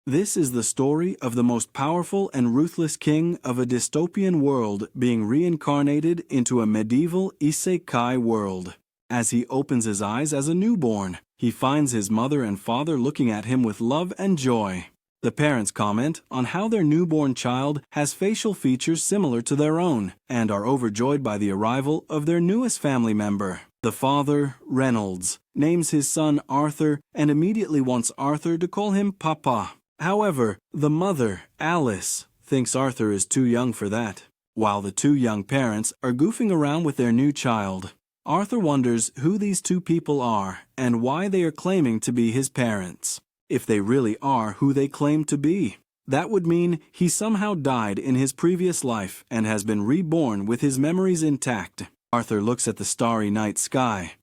This is the story of the most powerful and ruthless king of a dystopian world being reincarnated into a medieval isekai world. As he opens his eyes as a newborn, he finds his mother and father looking at him with love and joy. The parents comment on how their newborn child has facial features similar to their own, and are overjoyed by the arrival of their newest family member. The father, Reynolds, names his son Arthur and immediately wants Arthur to call him Papa. However, the mother, Alice, thinks Arthur is too young for that. While the two young parents are goofing around with their new child, Arthur wonders who these two people are and why they are claiming to be his parents. If they really are who they claim to be, that would mean he somehow died in his previous life and has been reborn with his memories intact. Arthur looks at the starry night sky,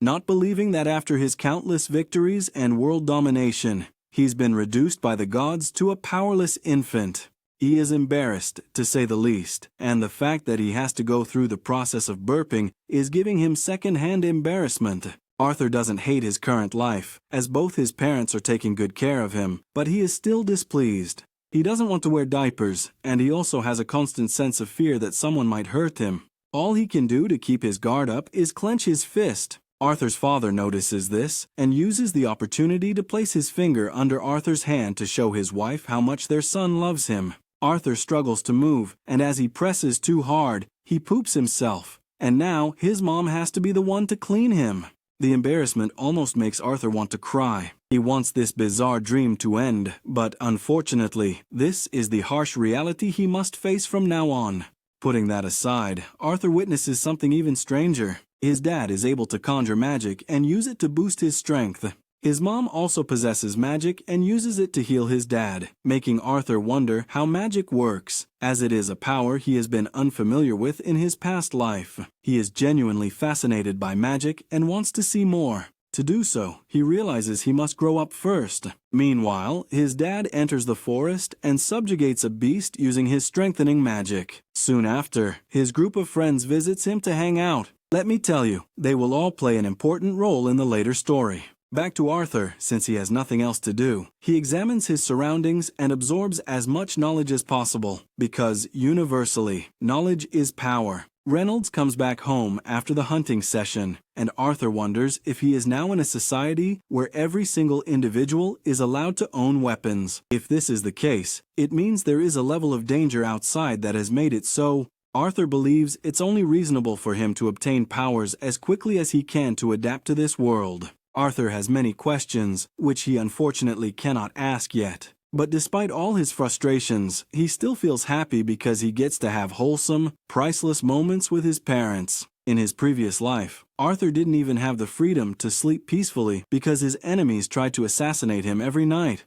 not believing that after his countless victories and world domination, he's been reduced by the gods to a powerless infant. He is embarrassed, to say the least, and the fact that he has to go through the process of burping is giving him second-hand embarrassment. Arthur doesn't hate his current life, as both his parents are taking good care of him, but he is still displeased. He doesn't want to wear diapers, and he also has a constant sense of fear that someone might hurt him. All he can do to keep his guard up is clench his fist. Arthur's father notices this and uses the opportunity to place his finger under Arthur's hand to show his wife how much their son loves him. Arthur struggles to move, and as he presses too hard, he poops himself, and now his mom has to be the one to clean him. The embarrassment almost makes Arthur want to cry. He wants this bizarre dream to end, but unfortunately, this is the harsh reality he must face from now on. Putting that aside, Arthur witnesses something even stranger. His dad is able to conjure magic and use it to boost his strength. His mom also possesses magic and uses it to heal his dad, making Arthur wonder how magic works, as it is a power he has been unfamiliar with in his past life. He is genuinely fascinated by magic and wants to see more. To do so, he realizes he must grow up first. Meanwhile, his dad enters the forest and subjugates a beast using his strengthening magic. Soon after, his group of friends visits him to hang out. Let me tell you, they will all play an important role in the later story. Back to Arthur, since he has nothing else to do. He examines his surroundings and absorbs as much knowledge as possible, because, universally, knowledge is power. Reynolds comes back home after the hunting session, and Arthur wonders if he is now in a society where every single individual is allowed to own weapons. If this is the case, it means there is a level of danger outside that has made it so. Arthur believes it's only reasonable for him to obtain powers as quickly as he can to adapt to this world. Arthur has many questions, which he unfortunately cannot ask yet. But despite all his frustrations, he still feels happy because he gets to have wholesome, priceless moments with his parents. In his previous life, Arthur didn't even have the freedom to sleep peacefully because his enemies tried to assassinate him every night.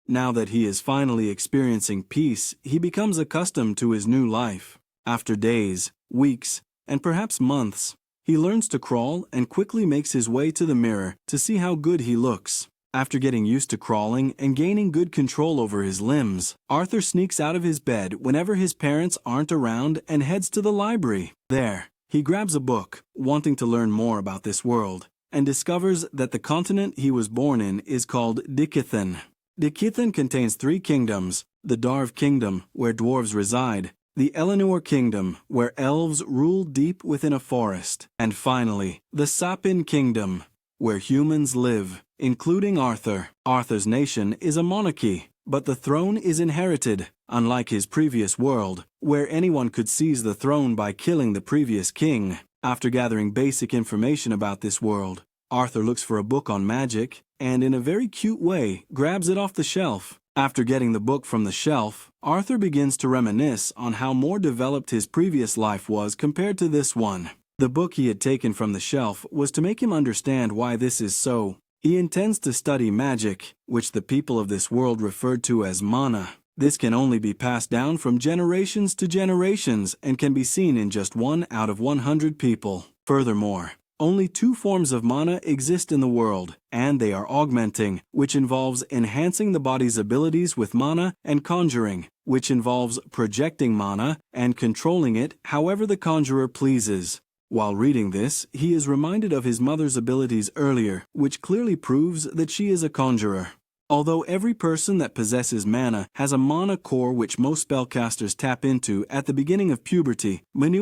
Now that he is finally experiencing peace, he becomes accustomed to his new life. After days, weeks, and perhaps months, he learns to crawl and quickly makes his way to the mirror to see how good he looks. After getting used to crawling and gaining good control over his limbs, Arthur sneaks out of his bed whenever his parents aren't around and heads to the library. There, he grabs a book, wanting to learn more about this world, and discovers that the continent he was born in is called Dikithan. Dikithan contains 3 kingdoms: the Darv Kingdom, where dwarves reside, the Eleanor Kingdom, where elves rule deep within a forest, and finally, the Sapin Kingdom, where humans live, including Arthur. Arthur's nation is a monarchy, but the throne is inherited, unlike his previous world, where anyone could seize the throne by killing the previous king. After gathering basic information about this world, Arthur looks for a book on magic, and in a very cute way, grabs it off the shelf. After getting the book from the shelf, Arthur begins to reminisce on how more developed his previous life was compared to this one. The book he had taken from the shelf was to make him understand why this is so. He intends to study magic, which the people of this world referred to as mana. This can only be passed down from generations to generations and can be seen in just 1 out of 100 people. Furthermore, only 2 forms of mana exist in the world, and they are augmenting, which involves enhancing the body's abilities with mana, and conjuring, which involves projecting mana and controlling it however the conjurer pleases. While reading this, he is reminded of his mother's abilities earlier, which clearly proves that she is a conjurer. Although every person that possesses mana has a mana core which most spellcasters tap into at the beginning of puberty, when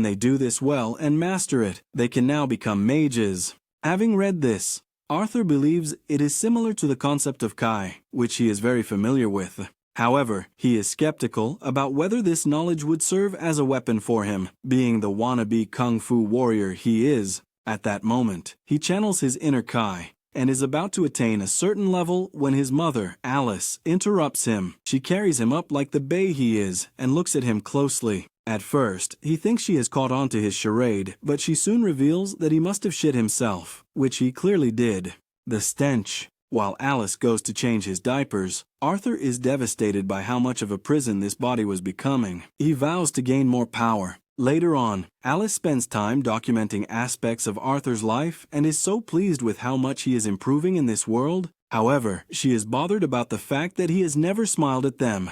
they do this well and master it, they can now become mages. Having read this, Arthur believes it is similar to the concept of Kai, which he is very familiar with. However, he is skeptical about whether this knowledge would serve as a weapon for him, being the wannabe kung fu warrior he is. At that moment, he channels his inner Kai and is about to attain a certain level when his mother, Alice, interrupts him. She carries him up like the bay he is and looks at him closely. At first, he thinks she has caught on to his charade, but she soon reveals that he must have shit himself, which he clearly did. The stench. While Alice goes to change his diapers, Arthur is devastated by how much of a prison this body was becoming. He vows to gain more power. Later on, Alice spends time documenting aspects of Arthur's life and is so pleased with how much he is improving in this world. However, she is bothered about the fact that he has never smiled at them.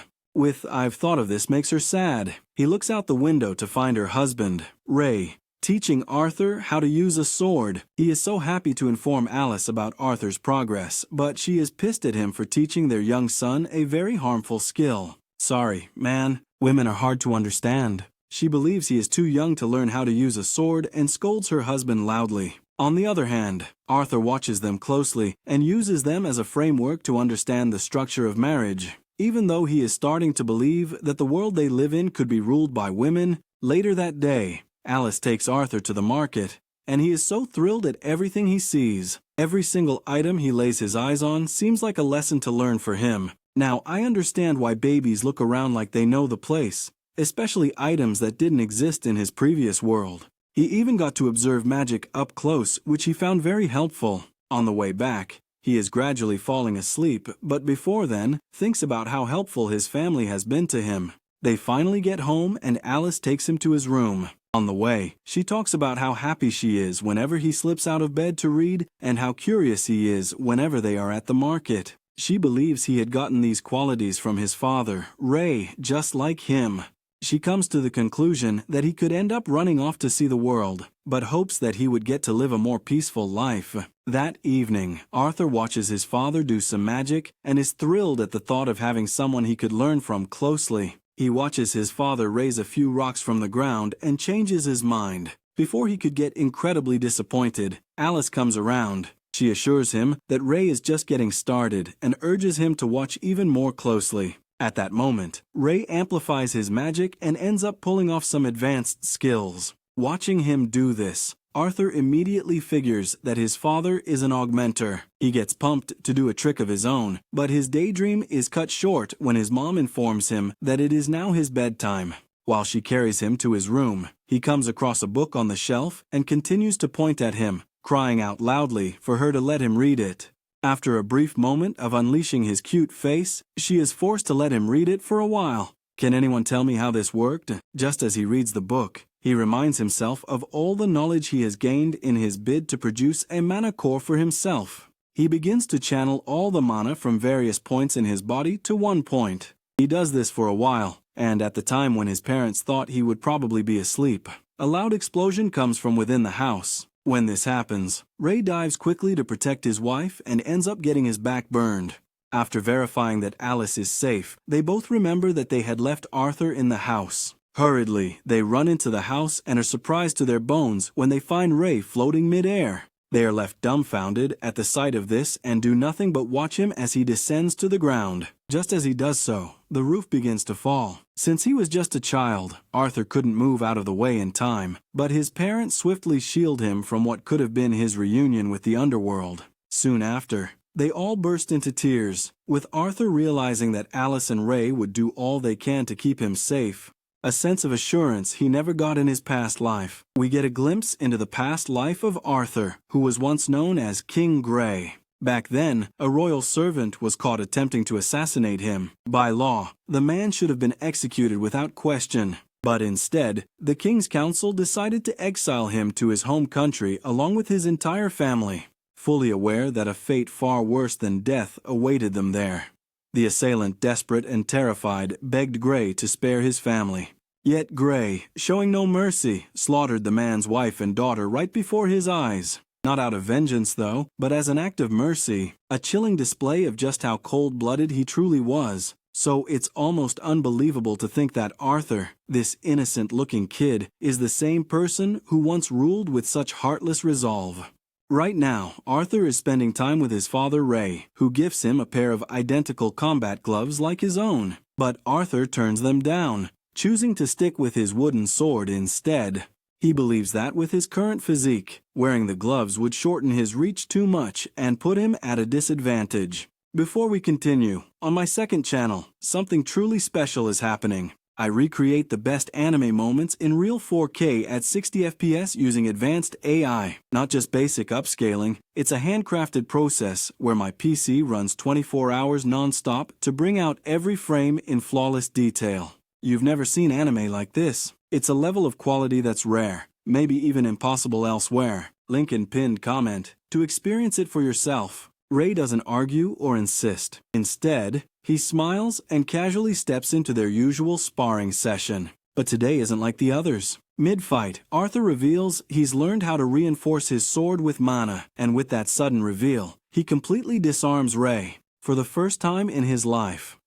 I've thought of this makes her sad. He looks out the window to find her husband, Ray, teaching Arthur how to use a sword. He is so happy to inform Alice about Arthur's progress, but she is pissed at him for teaching their young son a very harmful skill. Sorry, man, women are hard to understand. She believes he is too young to learn how to use a sword and scolds her husband loudly. On the other hand, Arthur watches them closely and uses them as a framework to understand the structure of marriage. Even though he is starting to believe that the world they live in could be ruled by women, later that day, Alice takes Arthur to the market, and he is so thrilled at everything he sees. Every single item he lays his eyes on seems like a lesson to learn for him. Now, I understand why babies look around like they know the place, especially items that didn't exist in his previous world. He even got to observe magic up close, which he found very helpful. On the way back, he is gradually falling asleep, but before then, thinks about how helpful his family has been to him. They finally get home and Alice takes him to his room. On the way, she talks about how happy she is whenever he slips out of bed to read and how curious he is whenever they are at the market. She believes he had gotten these qualities from his father, Ray, just like him. She comes to the conclusion that he could end up running off to see the world, but hopes that he would get to live a more peaceful life. That evening, Arthur watches his father do some magic and is thrilled at the thought of having someone he could learn from closely. He watches his father raise a few rocks from the ground and changes his mind. Before he could get incredibly disappointed, Alice comes around. She assures him that Ray is just getting started and urges him to watch even more closely. At that moment, Ray amplifies his magic and ends up pulling off some advanced skills. Watching him do this, Arthur immediately figures that his father is an augmenter. He gets pumped to do a trick of his own, but his daydream is cut short when his mom informs him that it is now his bedtime. While she carries him to his room, he comes across a book on the shelf and continues to point at him, crying out loudly for her to let him read it. After a brief moment of unleashing his cute face, she is forced to let him read it for a while. Can anyone tell me how this worked? Just as he reads the book, he reminds himself of all the knowledge he has gained in his bid to produce a mana core for himself. He begins to channel all the mana from various points in his body to one point. He does this for a while, and at the time when his parents thought he would probably be asleep, a loud explosion comes from within the house. When this happens, Ray dives quickly to protect his wife and ends up getting his back burned. After verifying that Alice is safe, they both remember that they had left Arthur in the house. Hurriedly, they run into the house and are surprised to their bones when they find Ray floating mid-air. They are left dumbfounded at the sight of this and do nothing but watch him as he descends to the ground. Just as he does so, the roof begins to fall. Since he was just a child, Arthur couldn't move out of the way in time, but his parents swiftly shield him from what could have been his reunion with the underworld. Soon after, they all burst into tears, with Arthur realizing that Alice and Ray would do all they can to keep him safe. A sense of assurance he never got in his past life. We get a glimpse into the past life of Arthur, who was once known as King Grey. Back then, a royal servant was caught attempting to assassinate him. By law, the man should have been executed without question. But instead, the king's council decided to exile him to his home country along with his entire family, fully aware that a fate far worse than death awaited them there. The assailant, desperate and terrified, begged Grey to spare his family. Yet Grey, showing no mercy, slaughtered the man's wife and daughter right before his eyes. Not out of vengeance, though, but as an act of mercy, a chilling display of just how cold-blooded he truly was. So it's almost unbelievable to think that Arthur, this innocent-looking kid, is the same person who once ruled with such heartless resolve. Right now, Arthur is spending time with his father Ray, who gifts him a pair of identical combat gloves like his own. But Arthur turns them down, choosing to stick with his wooden sword instead. He believes that with his current physique, wearing the gloves would shorten his reach too much and put him at a disadvantage. Before we continue, on my second channel, something truly special is happening. I recreate the best anime moments in real 4K at 60 FPS using advanced AI, not just basic upscaling. It's a handcrafted process where my PC runs 24 hours non-stop to bring out every frame in flawless detail. You've never seen anime like this. It's a level of quality that's rare, maybe even impossible elsewhere. Link in pinned comment. To experience it for yourself, Ray doesn't argue or insist. Instead, he smiles and casually steps into their usual sparring session. But today isn't like the others. Mid-fight, Arthur reveals he's learned how to reinforce his sword with mana, and with that sudden reveal, he completely disarms Ray, for the first time in his life.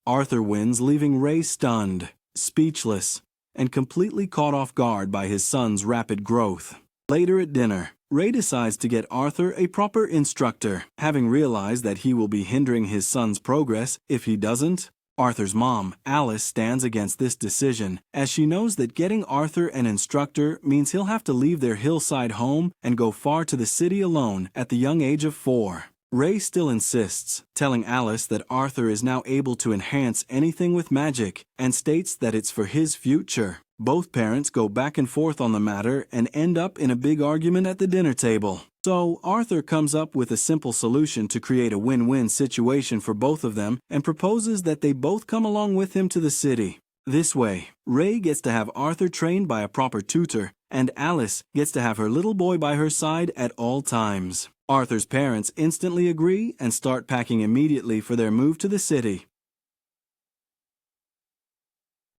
Arthur wins, leaving Ray stunned, speechless, and completely caught off guard by his son's rapid growth. Later at dinner, Ray decides to get Arthur a proper instructor, having realized that he will be hindering his son's progress if he doesn't. Arthur's mom, Alice, stands against this decision, as she knows that getting Arthur an instructor means he'll have to leave their hillside home and go far to the city alone at the young age of 4. Ray still insists, telling Alice that Arthur is now able to enhance anything with magic, and states that it's for his future. Both parents go back and forth on the matter and end up in a big argument at the dinner table. So Arthur comes up with a simple solution to create a win-win situation for both of them and proposes that they both come along with him to the city. This way, Ray gets to have Arthur trained by a proper tutor, and Alice gets to have her little boy by her side at all times. Arthur's parents instantly agree and start packing immediately for their move to the city.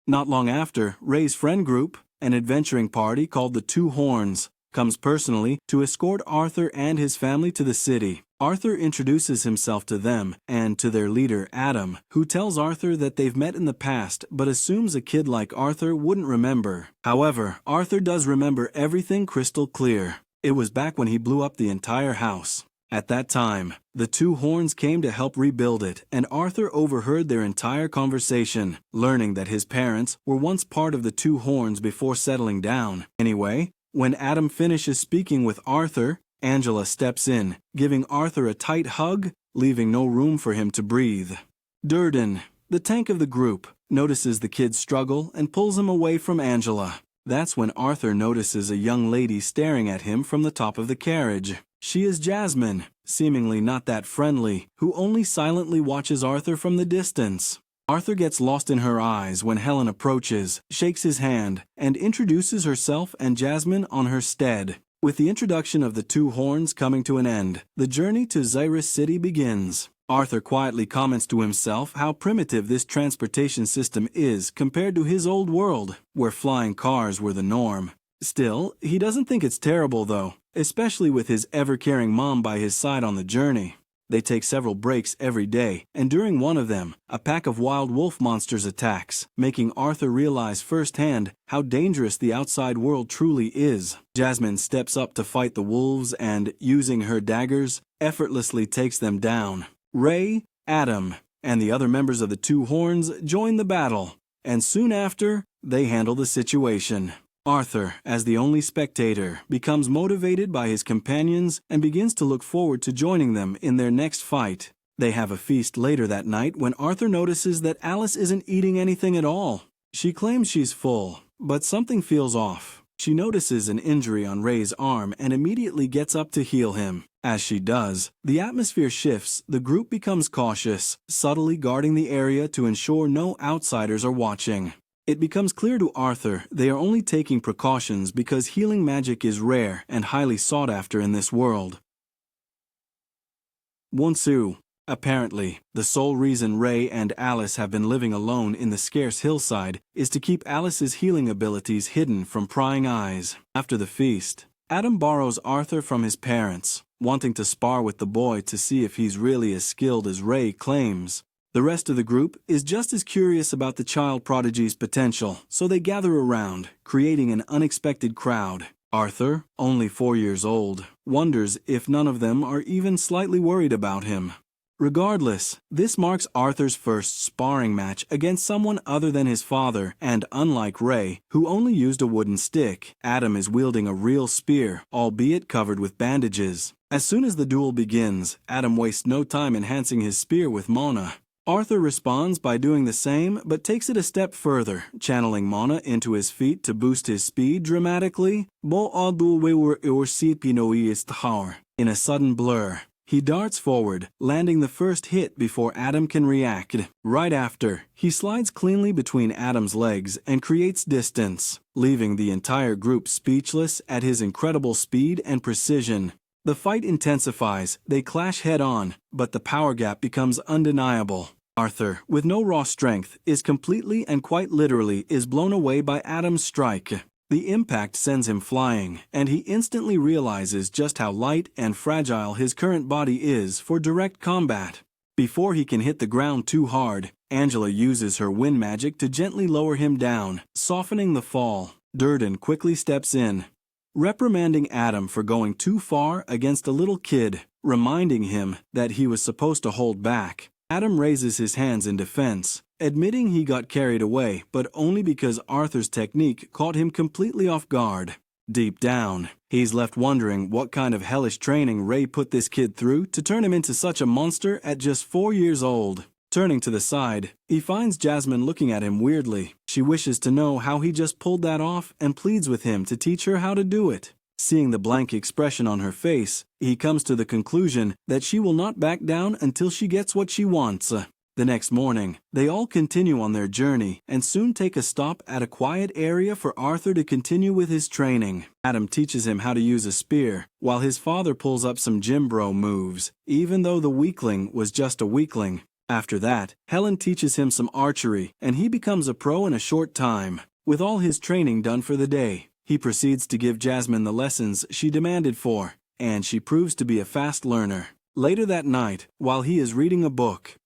Not long after, Ray's friend group, an adventuring party called the Two Horns, comes personally to escort Arthur and his family to the city. Arthur introduces himself to them and to their leader, Adam, who tells Arthur that they've met in the past but assumes a kid like Arthur wouldn't remember. However, Arthur does remember everything crystal clear. It was back when he blew up the entire house. At that time, the Two Horns came to help rebuild it, and Arthur overheard their entire conversation, learning that his parents were once part of the Two Horns before settling down. Anyway, when Adam finishes speaking with Arthur, Angela steps in, giving Arthur a tight hug, leaving no room for him to breathe. Durden, the tank of the group, notices the kid's struggle and pulls him away from Angela. That's when Arthur notices a young lady staring at him from the top of the carriage. She is Jasmine, seemingly not that friendly, who only silently watches Arthur from the distance. Arthur gets lost in her eyes when Helen approaches, shakes his hand, and introduces herself and Jasmine on her stead. With the introduction of the Two Horns coming to an end, the journey to Xyrus City begins. Arthur quietly comments to himself how primitive this transportation system is compared to his old world, where flying cars were the norm. Still, he doesn't think it's terrible though, especially with his ever-caring mom by his side on the journey. They take several breaks every day, and during one of them, a pack of wild wolf monsters attacks, making Arthur realize firsthand how dangerous the outside world truly is. Jasmine steps up to fight the wolves and, using her daggers, effortlessly takes them down. Ray, Adam, and the other members of the Two Horns join the battle, and soon after, they handle the situation. Arthur, as the only spectator, becomes motivated by his companions and begins to look forward to joining them in their next fight. They have a feast later that night when Arthur notices that Alice isn't eating anything at all. She claims she's full, but something feels off. She notices an injury on Ray's arm and immediately gets up to heal him. As she does, the atmosphere shifts, the group becomes cautious, subtly guarding the area to ensure no outsiders are watching. It becomes clear to Arthur they are only taking precautions because healing magic is rare and highly sought after in this world. Wonsu, Apparently, the sole reason Ray and Alice have been living alone in the scarce hillside is to keep Alice's healing abilities hidden from prying eyes. After the feast, Adam borrows Arthur from his parents, wanting to spar with the boy to see if he's really as skilled as Ray claims. The rest of the group is just as curious about the child prodigy's potential, so they gather around, creating an unexpected crowd. Arthur, only 4 years old, wonders if none of them are even slightly worried about him. Regardless, this marks Arthur's first sparring match against someone other than his father, and unlike Ray, who only used a wooden stick, Adam is wielding a real spear, albeit covered with bandages. As soon as the duel begins, Adam wastes no time enhancing his spear with mana. Arthur responds by doing the same, but takes it a step further, channeling mana into his feet to boost his speed dramatically. In a sudden blur, he darts forward, landing the first hit before Adam can react. Right after, he slides cleanly between Adam's legs and creates distance, leaving the entire group speechless at his incredible speed and precision. The fight intensifies, they clash head-on, but the power gap becomes undeniable. Arthur, with no raw strength, is completely and quite literally is blown away by Adam's strike. The impact sends him flying, and he instantly realizes just how light and fragile his current body is for direct combat. Before he can hit the ground too hard, Angela uses her wind magic to gently lower him down, softening the fall. Durden quickly steps in, reprimanding Adam for going too far against a little kid, reminding him that he was supposed to hold back. Adam raises his hands in defense, admitting he got carried away, but only because Arthur's technique caught him completely off guard. Deep down, he's left wondering what kind of hellish training Ray put this kid through to turn him into such a monster at just 4 years old. Turning to the side, he finds Jasmine looking at him weirdly. She wishes to know how he just pulled that off and pleads with him to teach her how to do it. Seeing the blank expression on her face, he comes to the conclusion that she will not back down until she gets what she wants. The next morning, they all continue on their journey and soon take a stop at a quiet area for Arthur to continue with his training. Adam teaches him how to use a spear, while his father pulls up some gym bro moves, even though the weakling was just a weakling. After that, Helen teaches him some archery, and he becomes a pro in a short time. With all his training done for the day, he proceeds to give Jasmine the lessons she demanded for, and she proves to be a fast learner. Later that night, while he is reading a book,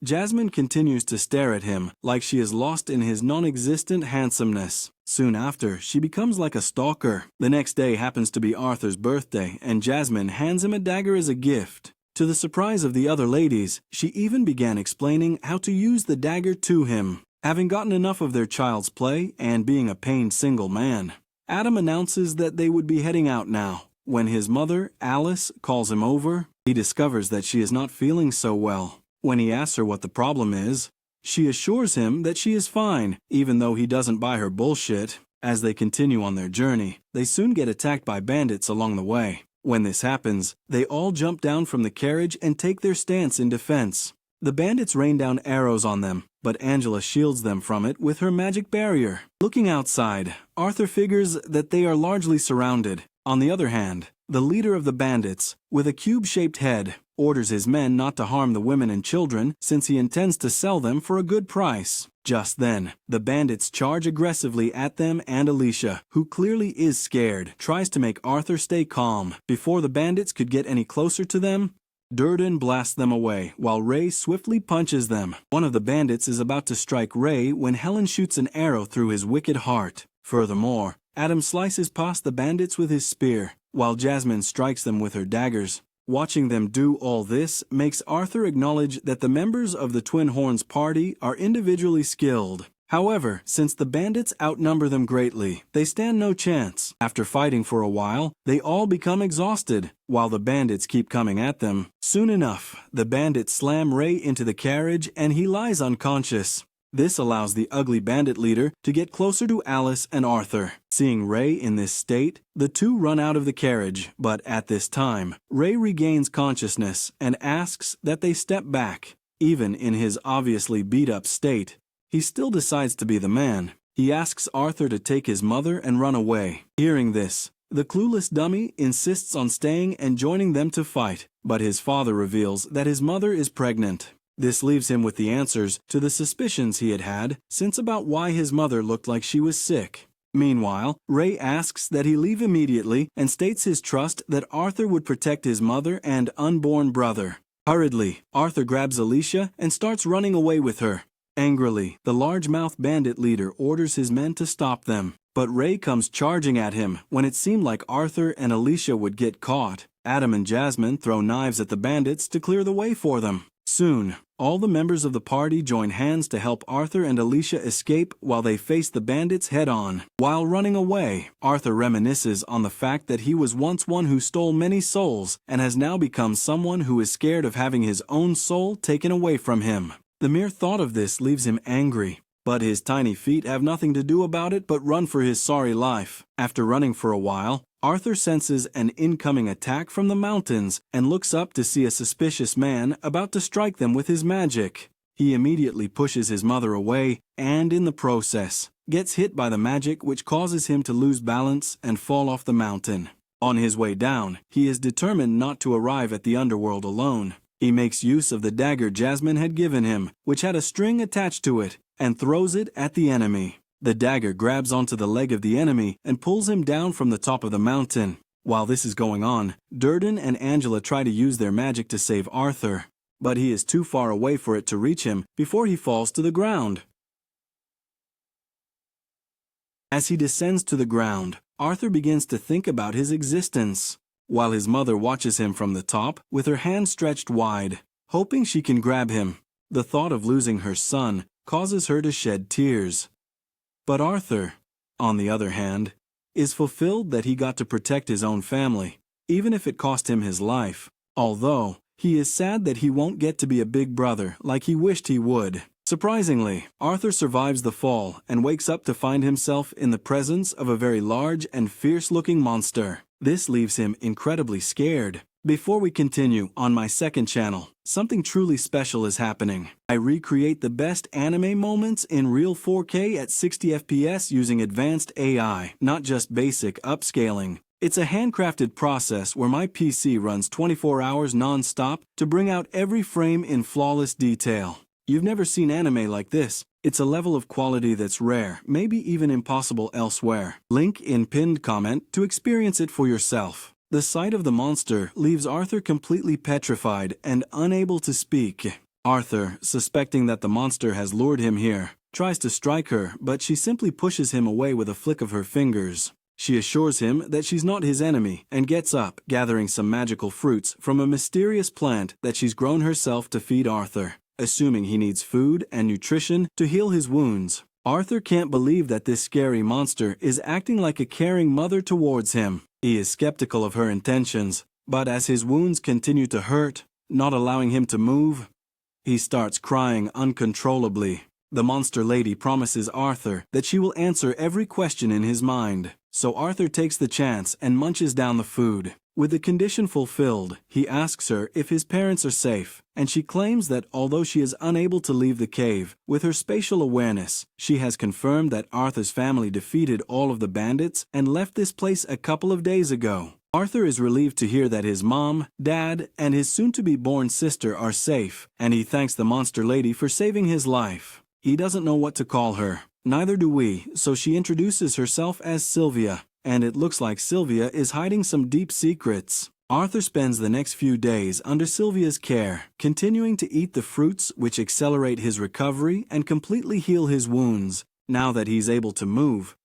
Jasmine continues to stare at him like she is lost in his non-existent handsomeness. Soon after, she becomes like a stalker. The next day happens to be Arthur's birthday, and Jasmine hands him a dagger as a gift. To the surprise of the other ladies, she even began explaining how to use the dagger to him. Having gotten enough of their child's play and being a pained single man, Adam announces that they would be heading out now. When his mother, Alice, calls him over, he discovers that she is not feeling so well. When he asks her what the problem is, she assures him that she is fine, even though he doesn't buy her bullshit. As they continue on their journey, they soon get attacked by bandits along the way. When this happens, they all jump down from the carriage and take their stance in defense. The bandits rain down arrows on them, but Angela shields them from it with her magic barrier. Looking outside, Arthur figures that they are largely surrounded. On the other hand, the leader of the bandits, with a cube-shaped head, orders his men not to harm the women and children since he intends to sell them for a good price. Just then, the bandits charge aggressively at them, and Alicia, who clearly is scared, tries to make Arthur stay calm. Before the bandits could get any closer to them, Durden blasts them away, while Ray swiftly punches them. One of the bandits is about to strike Ray when Helen shoots an arrow through his wicked heart. Furthermore, Adam slices past the bandits with his spear, while Jasmine strikes them with her daggers. Watching them do all this makes Arthur acknowledge that the members of the Twin Horns party are individually skilled. However, since the bandits outnumber them greatly, they stand no chance. After fighting for a while, they all become exhausted, while the bandits keep coming at them. Soon enough, the bandits slam Ray into the carriage and he lies unconscious. This allows the ugly bandit leader to get closer to Alice and Arthur. Seeing Ray in this state, the two run out of the carriage, but at this time, Ray regains consciousness and asks that they step back. Even in his obviously beat-up state, he still decides to be the man. He asks Arthur to take his mother and run away. Hearing this, the clueless dummy insists on staying and joining them to fight. but his father reveals that his mother is pregnant. This leaves him with the answers to the suspicions he had had since about why his mother looked like she was sick. Meanwhile, Ray asks that he leave immediately and states his trust that Arthur would protect his mother and unborn brother. Hurriedly, Arthur grabs Alicia and starts running away with her. Angrily, the large-mouthed bandit leader orders his men to stop them, but Ray comes charging at him when it seemed like Arthur and Alicia would get caught. Adam and Jasmine throw knives at the bandits to clear the way for them. Soon, all the members of the party join hands to help Arthur and Alicia escape while they face the bandits head-on. While running away, Arthur reminisces on the fact that he was once one who stole many souls and has now become someone who is scared of having his own soul taken away from him. The mere thought of this leaves him angry, but his tiny feet have nothing to do about it but run for his sorry life. After running for a while, Arthur senses an incoming attack from the mountains and looks up to see a suspicious man about to strike them with his magic. He immediately pushes his mother away and, in the process, gets hit by the magic which causes him to lose balance and fall off the mountain. On his way down, he is determined not to arrive at the underworld alone. He makes use of the dagger Jasmine had given him, which had a string attached to it, and throws it at the enemy. The dagger grabs onto the leg of the enemy and pulls him down from the top of the mountain. While this is going on, Durden and Angela try to use their magic to save Arthur, but he is too far away for it to reach him before he falls to the ground. As he descends to the ground, Arthur begins to think about his existence, while his mother watches him from the top with her hand stretched wide, hoping she can grab him. The thought of losing her son causes her to shed tears. But Arthur, on the other hand, is fulfilled that he got to protect his own family, even if it cost him his life, although he is sad that he won't get to be a big brother like he wished he would. Surprisingly, Arthur survives the fall and wakes up to find himself in the presence of a very large and fierce-looking monster. This leaves him incredibly scared. Before we continue, on my second channel, something truly special is happening. I recreate the best anime moments in real 4K at 60 FPS using advanced AI, not just basic upscaling. It's a handcrafted process where my PC runs 24 hours non-stop to bring out every frame in flawless detail. You've never seen anime like this. It's a level of quality that's rare, maybe even impossible elsewhere. Link in pinned comment to experience it for yourself. The sight of the monster leaves Arthur completely petrified and unable to speak. Arthur, suspecting that the monster has lured him here, tries to strike her, but she simply pushes him away with a flick of her fingers. She assures him that she's not his enemy and gets up, gathering some magical fruits from a mysterious plant that she's grown herself to feed Arthur, assuming he needs food and nutrition to heal his wounds. Arthur can't believe that this scary monster is acting like a caring mother towards him. He is skeptical of her intentions, but as his wounds continue to hurt, not allowing him to move, he starts crying uncontrollably. The monster lady promises Arthur that she will answer every question in his mind, so Arthur takes the chance and munches down the food. With the condition fulfilled, he asks her if his parents are safe, and she claims that although she is unable to leave the cave, with her spatial awareness, she has confirmed that Arthur's family defeated all of the bandits and left this place a couple of days ago. Arthur is relieved to hear that his mom, dad, and his soon-to-be-born sister are safe, and he thanks the monster lady for saving his life. He doesn't know what to call her. Neither do we, so she introduces herself as Sylvia, and it looks like Sylvia is hiding some deep secrets. Arthur spends the next few days under Sylvia's care, continuing to eat the fruits which accelerate his recovery and completely heal his wounds, now that he's able to move.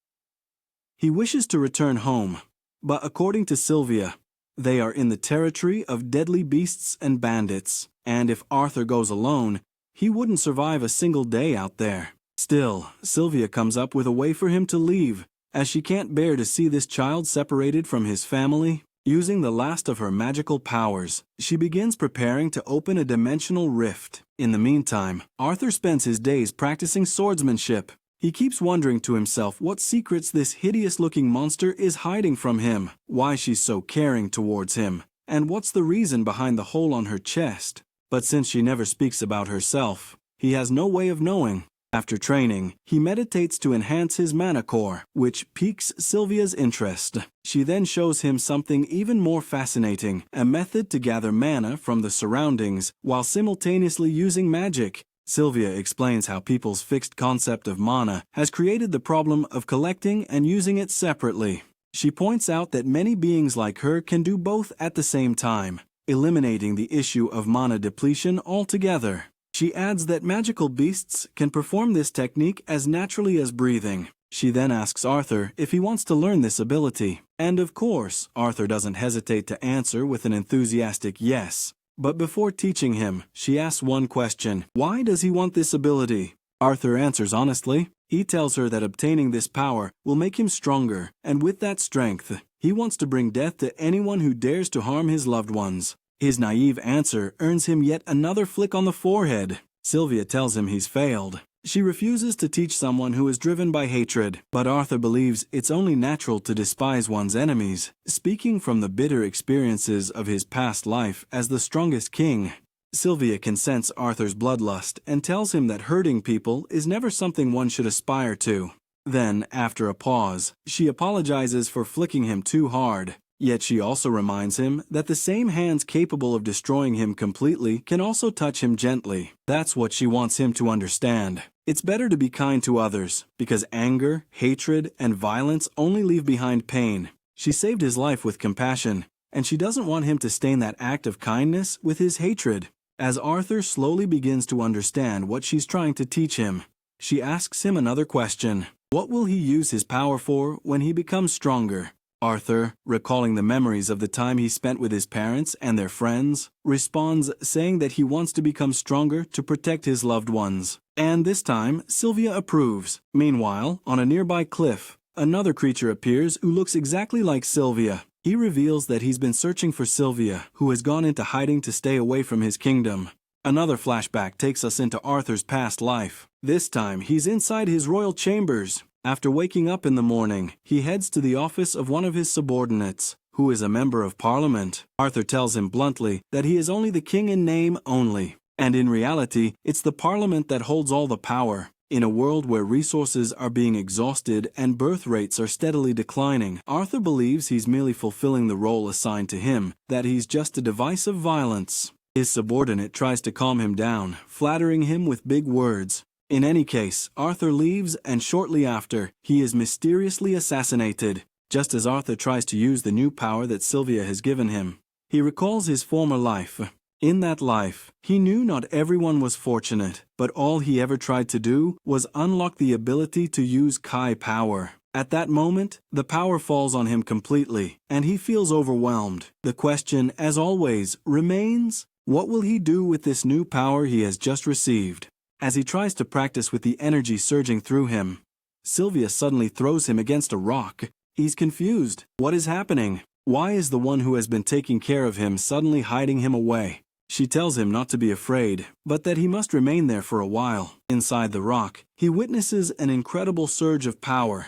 He wishes to return home, but according to Sylvia, they are in the territory of deadly beasts and bandits, and if Arthur goes alone, he wouldn't survive a single day out there. Still, Sylvia comes up with a way for him to leave, as she can't bear to see this child separated from his family. Using the last of her magical powers, she begins preparing to open a dimensional rift. In the meantime, Arthur spends his days practicing swordsmanship. He keeps wondering to himself what secrets this hideous-looking monster is hiding from him, why she's so caring towards him, and what's the reason behind the hole on her chest. But since she never speaks about herself, he has no way of knowing. After training, he meditates to enhance his mana core, which piques Sylvia's interest. She then shows him something even more fascinating, a method to gather mana from the surroundings while simultaneously using magic. Sylvia explains how people's fixed concept of mana has created the problem of collecting and using it separately. She points out that many beings like her can do both at the same time, eliminating the issue of mana depletion altogether. She adds that magical beasts can perform this technique as naturally as breathing. She then asks Arthur if he wants to learn this ability. And of course, Arthur doesn't hesitate to answer with an enthusiastic yes. But before teaching him, she asks one question: why does he want this ability? Arthur answers honestly. He tells her that obtaining this power will make him stronger, and with that strength, he wants to bring death to anyone who dares to harm his loved ones. His naive answer earns him yet another flick on the forehead. Sylvia tells him he's failed. She refuses to teach someone who is driven by hatred, but Arthur believes it's only natural to despise one's enemies, speaking from the bitter experiences of his past life as the strongest king. Sylvia can sense Arthur's bloodlust and tells him that hurting people is never something one should aspire to. Then, after a pause, she apologizes for flicking him too hard. Yet she also reminds him that the same hands capable of destroying him completely can also touch him gently. That's what she wants him to understand. It's better to be kind to others, because anger, hatred, and violence only leave behind pain. She saved his life with compassion, and she doesn't want him to stain that act of kindness with his hatred. As Arthur slowly begins to understand what she's trying to teach him, she asks him another question. What will he use his power for when he becomes stronger? Arthur, recalling the memories of the time he spent with his parents and their friends, responds saying that he wants to become stronger to protect his loved ones. And this time, Sylvia approves. Meanwhile, on a nearby cliff, another creature appears who looks exactly like Sylvia. He reveals that he's been searching for Sylvia, who has gone into hiding to stay away from his kingdom. Another flashback takes us into Arthur's past life. This time, he's inside his royal chambers. After waking up in the morning, he heads to the office of one of his subordinates, who is a member of parliament. Arthur tells him bluntly that he is only the king in name only, and in reality, it's the parliament that holds all the power. In a world where resources are being exhausted and birth rates are steadily declining, Arthur believes he's merely fulfilling the role assigned to him, that he's just a device of violence. His subordinate tries to calm him down, flattering him with big words. In any case, Arthur leaves, and shortly after, he is mysteriously assassinated, just as Arthur tries to use the new power that Sylvia has given him. He recalls his former life. In that life, he knew not everyone was fortunate, but all he ever tried to do was unlock the ability to use Kai power. At that moment, the power falls on him completely, and he feels overwhelmed. The question, as always, remains, what will he do with this new power he has just received? As he tries to practice with the energy surging through him, Sylvia suddenly throws him against a rock. He's confused. What is happening? Why is the one who has been taking care of him suddenly hiding him away? She tells him not to be afraid, but that he must remain there for a while. Inside the rock, he witnesses an incredible surge of power.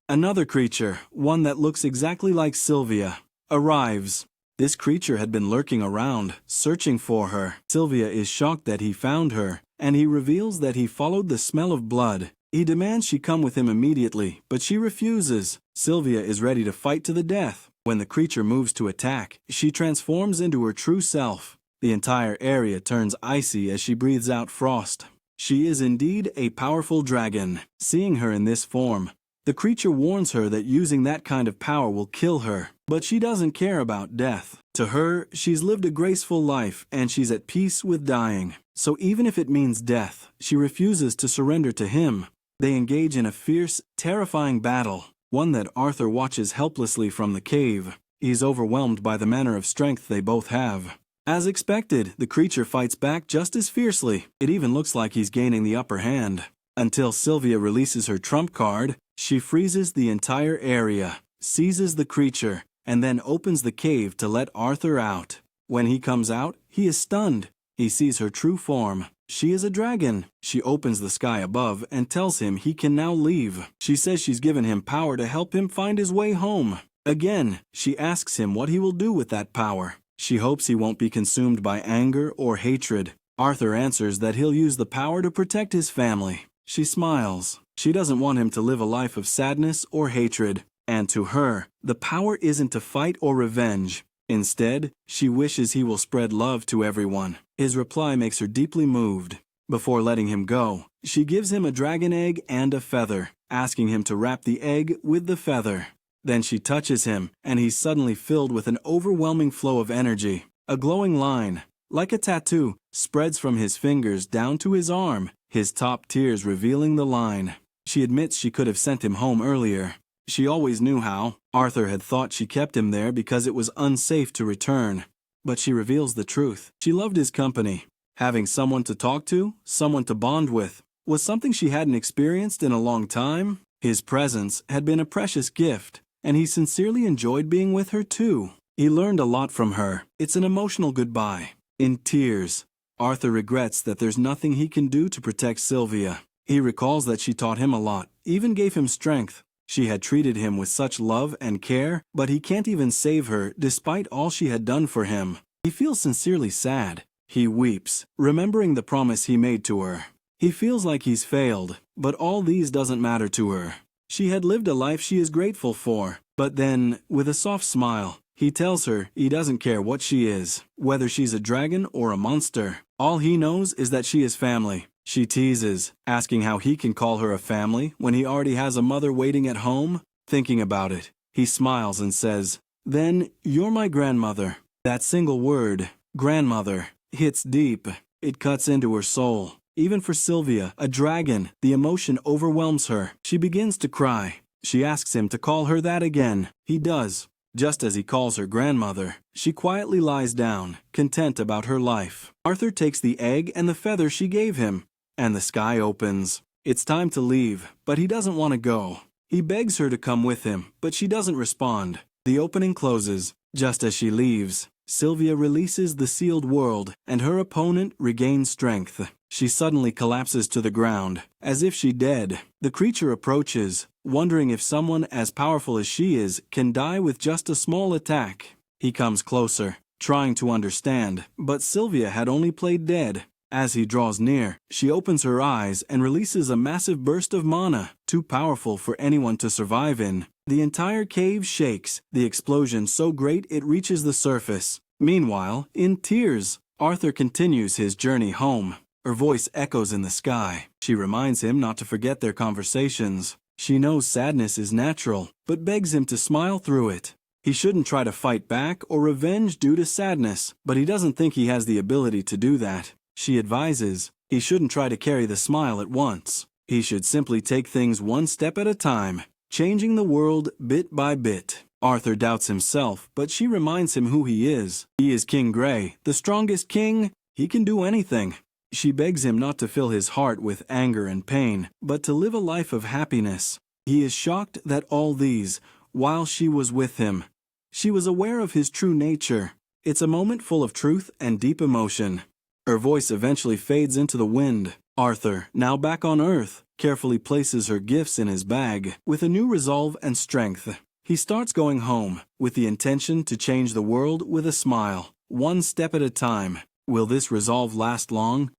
Another creature, one that looks exactly like Sylvia, arrives. This creature had been lurking around, searching for her. Sylvia is shocked that he found her, and he reveals that he followed the smell of blood. He demands she come with him immediately, but she refuses. Sylvia is ready to fight to the death. When the creature moves to attack, she transforms into her true self. The entire area turns icy as she breathes out frost. She is indeed a powerful dragon. Seeing her in this form, the creature warns her that using that kind of power will kill her. But she doesn't care about death. To her, she's lived a graceful life and she's at peace with dying. So even if it means death, she refuses to surrender to him. They engage in a fierce, terrifying battle, one that Arthur watches helplessly from the cave. He's overwhelmed by the manner of strength they both have. As expected, the creature fights back just as fiercely. It even looks like he's gaining the upper hand. Until Sylvia releases her trump card, she freezes the entire area, seizes the creature, and then opens the cave to let Arthur out. When he comes out, he is stunned. He sees her true form. She is a dragon. She opens the sky above and tells him he can now leave. She says she's given him power to help him find his way home. Again, she asks him what he will do with that power. She hopes he won't be consumed by anger or hatred. Arthur answers that he'll use the power to protect his family. She smiles. She doesn't want him to live a life of sadness or hatred. And to her, the power isn't to fight or revenge. Instead, she wishes he will spread love to everyone. His reply makes her deeply moved. Before letting him go, she gives him a dragon egg and a feather, asking him to wrap the egg with the feather. Then she touches him, and he's suddenly filled with an overwhelming flow of energy. A glowing line, like a tattoo, spreads from his fingers down to his arm, his top tears revealing the line. She admits she could have sent him home earlier. She always knew how. Arthur had thought she kept him there because it was unsafe to return. But she reveals the truth. She loved his company. Having someone to talk to, someone to bond with, was something she hadn't experienced in a long time. His presence had been a precious gift, and he sincerely enjoyed being with her too. He learned a lot from her. It's an emotional goodbye. In tears, Arthur regrets that there's nothing he can do to protect Sylvia. He recalls that she taught him a lot, even gave him strength. She had treated him with such love and care, but he can't even save her despite all she had done for him. He feels sincerely sad. He weeps, remembering the promise he made to her. He feels like he's failed, but all these doesn't matter to her. She had lived a life she is grateful for. But then, with a soft smile, he tells her he doesn't care what she is, whether she's a dragon or a monster. All he knows is that she is family. She teases, asking how he can call her a family when he already has a mother waiting at home. Thinking about it, he smiles and says, "Then you're my grandmother." That single word, grandmother, hits deep. It cuts into her soul. Even for Sylvia, a dragon, the emotion overwhelms her. She begins to cry. She asks him to call her that again. He does. Just as he calls her grandmother, she quietly lies down, content about her life. Arthur takes the egg and the feather she gave him, and the sky opens. It's time to leave, but he doesn't want to go. He begs her to come with him, but she doesn't respond. The opening closes. Just as she leaves, Sylvia releases the sealed world, and her opponent regains strength. She suddenly collapses to the ground, as if she's dead. The creature approaches, wondering if someone as powerful as she is can die with just a small attack. He comes closer, trying to understand, but Sylvia had only played dead. As he draws near, she opens her eyes and releases a massive burst of mana, too powerful for anyone to survive in. The entire cave shakes, the explosion so great it reaches the surface. Meanwhile, in tears, Arthur continues his journey home. Her voice echoes in the sky. She reminds him not to forget their conversations. She knows sadness is natural, but begs him to smile through it. He shouldn't try to fight back or revenge due to sadness, but he doesn't think he has the ability to do that. She advises he shouldn't try to carry the smile at once. He should simply take things one step at a time, changing the world bit by bit. Arthur doubts himself, but she reminds him who he is. He is King Grey, the strongest king. He can do anything. She begs him not to fill his heart with anger and pain, but to live a life of happiness. He is shocked that all these, while she was with him, she was aware of his true nature. It's a moment full of truth and deep emotion. Her voice eventually fades into the wind. Arthur, now back on Earth, carefully places her gifts in his bag. With a new resolve and strength, he starts going home, with the intention to change the world with a smile, one step at a time. Will this resolve last long?